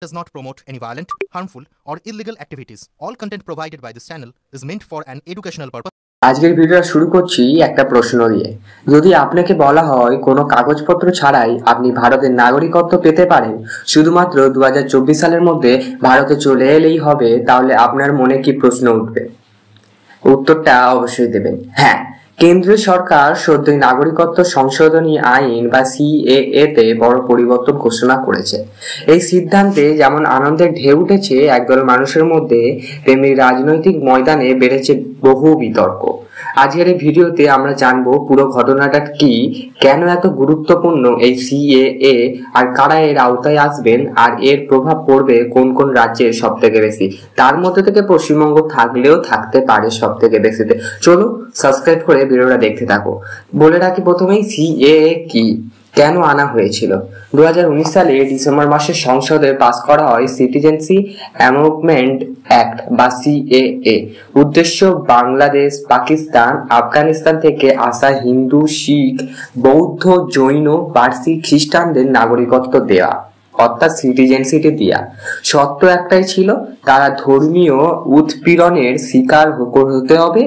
does not promote any violent, harmful, or illegal activities. All content provided by this channel is meant for an educational purpose. আজকের ভিডিওটা শুরু করছি একটা প্রশ্ন দিয়ে। যদি আপনাকে বলা হয় কোনো কাগজপত্র ছাড়াই আপনি ভারতের নাগরিকত্ব পেতে পারেন, শুধুমাত্র 2024 সালের মধ্যে ভারতে চলে এলেই হবে, তাহলে আপনার মনে কি প্রশ্ন উঠবে? উত্তরটা অবশ্যই দেবেন হ্যাঁ। কেন্দ্রীয় সরকার সদ্যই নাগরিকত্ব সংশোধনী আইন বা সিএএ তে বড় পরিবর্তন ঘোষণা করেছে। এই সিদ্ধান্তে যেমন আনন্দের ঢেউ উঠেছে একদল মানুষের মধ্যে, তেমনি রাজনৈতিক ময়দানে বেড়েছে বহু বিতর্ক। আজকের এই ভিডিওতে আমরা জানবো পুরো ঘটনাটা কি, কেন এত গুরুত্বপূর্ণ এই সিএএ, আর কারা এর আওতায় আসবেন, আর এর প্রভাব পড়বে কোন কোন রাজ্যে সব থেকে বেশি। তার মধ্যে থেকে পশ্চিমবঙ্গ থাকলেও থাকতে পারে সব থেকে বেশিতে। চলো সাবস্ক্রাইব করে ভিডিওটা দেখতে থাকো। বলে রাখি প্রথমেই সিএএ কি, কেন আনা হয়েছিল। 2019 সালে ডিসেম্বর মাসে সংসদে পাস করা হয় সিটিজেনশিপ অ্যামেন্ডমেন্ট অ্যাক্ট বা সিএএ। উদ্দেশ্য বাংলাদেশ, পাকিস্তান, আফগানিস্তান থেকে আসা হিন্দু, শিখ, বৌদ্ধ, জৈন, পার্সি, খ্রিস্টানদের নাগরিকত্ব দেওয়া, অর্থাৎ সিটিজেনশিপ দেওয়া। শর্ত একটাই ছিল, তারা ধর্মীয় উৎপীড়নের শিকার হতে হবে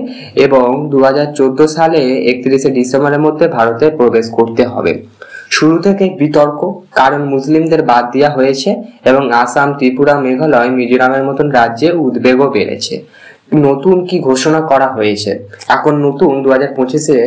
এবং 2014 সালে 31 ডিসেম্বরের মধ্যে ভারতে প্রবেশ করতে হবে। শুরু থেকে বিতর্ক, কারণ মুসলিমদের বাদ দেওয়া হয়েছে এবং আসাম, ত্রিপুরা, মেঘালয়, মিজোরামের মতন রাজ্যে উদ্বেগও বেড়েছে। নতুন কি ঘোষণা করা হয়েছে এখন? নতুন 2025-এ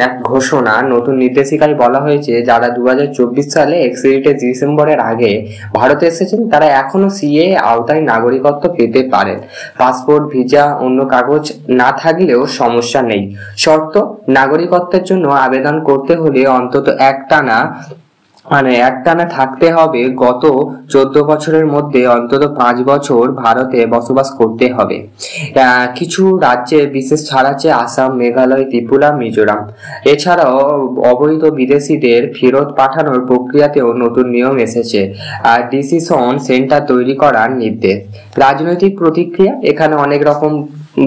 এক ঘোষণা, নতুন নির্দেশিকায় বলা হয়েছে যারা 2024 সালে 31 ডিসেম্বরের আগে ভারতে এসেছেন তারা এখনো সিএএ আওতায় নাগরিকত্ব পেতে পারেন। পাসপোর্ট, ভিসা, অন্য কাগজ না থাকলেও সমস্যা নেই। শর্ত, নাগরিকত্বের জন্য আবেদন করতে হলে অন্তত একটানা থাকতে হবে, গত 14 বছরের মধ্যে অন্তত 5 বছর ভারতে বসবাস করতে হবে। কিছু রাজ্যে বিশেষ ছাড় আছে, আসাম, মেঘালয়, ত্রিপুরা, মিজোরাম। এছাড়াও অবৈধ বিদেশিদের ফেরত পাঠানোর প্রক্রিয়াতেও নতুন নিয়ম এসেছে আর ডিসিশন সেন্টার তৈরি করার নির্দেশ। রাজনৈতিক প্রতিক্রিয়া, এখানে অনেক রকম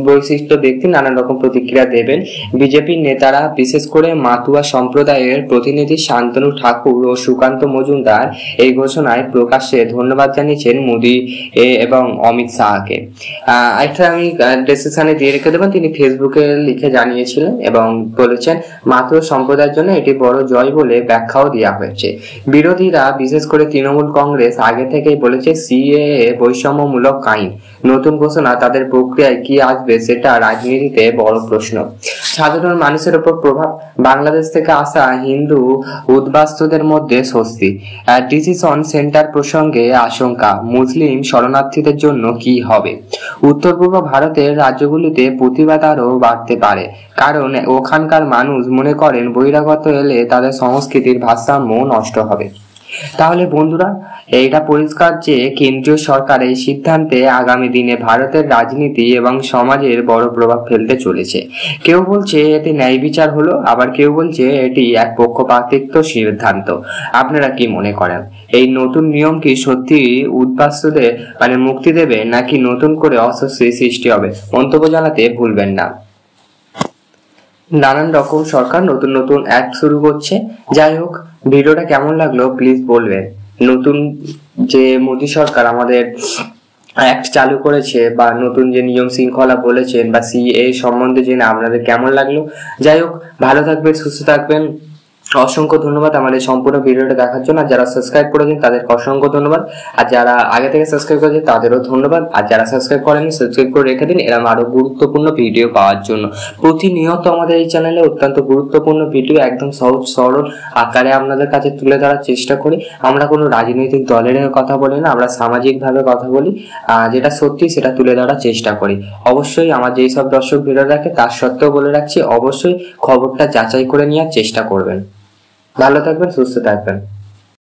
বৈশিষ্ট্য ব্যক্তি নানান রকম প্রতিক্রিয়া দেবেন। বিজেপির নেতারা, বিশেষ করে মাতুয়া সম্প্রদায়ের প্রতিনিধি শান্তনু ঠাকুর ও সুকান্ত মজুমদার এই ঘোষণায় প্রকাশ্যে ধন্যবাদ জানিয়েছেন মোদী এবং অমিত শাহকে। একটা আমি ডেসক্রিপশনে দিয়ে রেখে দেবেন, তিনি ফেসবুকে লিখে জানিয়েছিলেন এবং বলেছেন মাতুয়া সম্প্রদায়ের জন্য এটি বড় জয় বলে ব্যাখ্যাও দেওয়া হয়েছে। বিরোধীরা, বিশেষ করে তৃণমূল কংগ্রেস, আগে থেকেই বলেছে সিএএ বৈষম্যমূলক আইন। নতুন ঘোষণা তাদের প্রক্রিয়ায় কি আসবে সেটা রাজনীতিতে বড় প্রশ্ন। সাধারণ মানুষের উপর প্রভাব, বাংলাদেশ থেকে আসা হিন্দু উদ্বাস্তুদের মধ্যে স্বস্তি। ডিসিশন সেন্টার প্রসঙ্গে আশঙ্কা, মুসলিম শরণার্থীদের জন্য কি হবে। উত্তর পূর্ব ভারতের রাজ্যগুলিতে প্রতিবাদ আরও বাড়তে পারে, কারণ ওখানকার মানুষ মনে করেন বহিরাগত এলে তাদের সংস্কৃতির ভারসাম্য নষ্ট হবে। তাহলে বন্ধুরা, এটা পরিষ্কার যে কেন্দ্রীয় সরকার এই সিদ্ধান্তে আগামী দিনে ভারতের রাজনীতি এবং সমাজের বড় প্রভাব ফেলতে চলেছে। কেউ বলছে এতে ন্যায় বিচার হলো, আবার কেউ বলছে এটি এক পক্ষপাতিত্ব সিদ্ধান্ত। আপনারা কি মনে করেন? এই নতুন নিয়ম কি সত্যি উদ্বাস্তুদের মুক্তি দেবে, নাকি নতুন করে অস্বস্তির সৃষ্টি হবে? মন্তব্য জানাতে ভুলবেন না। নানান রকম সরকার নতুন নতুন অ্যাক্ট শুরু করছে। যাই হোক, ভিডিওটা কেমন লাগলো প্লিজ বলবেন। নতুন যে মোদী সরকার আমাদের অ্যাক্ট চালু করেছে বা নতুন যে নিয়ম শৃঙ্খলা বলেছেন বা সিএএ সম্বন্ধে জেনে আপনাদের কেমন লাগলো? যাই হোক, ভালো থাকবেন, সুস্থ থাকবেন। অসংখ্য ধন্যবাদ আমাদের সম্পূর্ণ ভিডিওটা দেখার জন্য। যারা সাবস্ক্রাইব করেছেন তাদের অসংখ্য ধন্যবাদ, আর যারা আগে থেকে সাবস্ক্রাইব করেছেন তাদেরও ধন্যবাদ। আর যারা সাবস্ক্রাইব করেননি সাবস্ক্রাইব করে রেখে দিন এরকম আরো গুরুত্বপূর্ণ ভিডিও পাওয়ার জন্য। প্রতিনিয়ত আমাদের এই চ্যানেলে অত্যন্ত গুরুত্বপূর্ণ ভিডিও একদম সহজ সরল আকারে আপনাদের কাছে তুলে ধরার চেষ্টা করি। আমরা কোনো রাজনৈতিক দলের কথা বলি না, আমরা সামাজিকভাবে কথা বলি, যেটা সত্যি সেটা তুলে ধরার চেষ্টা করি। অবশ্যই আমার যেই সব দর্শক ভিডিও দেখে তার সত্ত্বেও বলে রাখছি, অবশ্যই খবরটা যাচাই করে নেওয়ার চেষ্টা করবেন। ভালো থাকবেন, সুস্থ থাকবেন।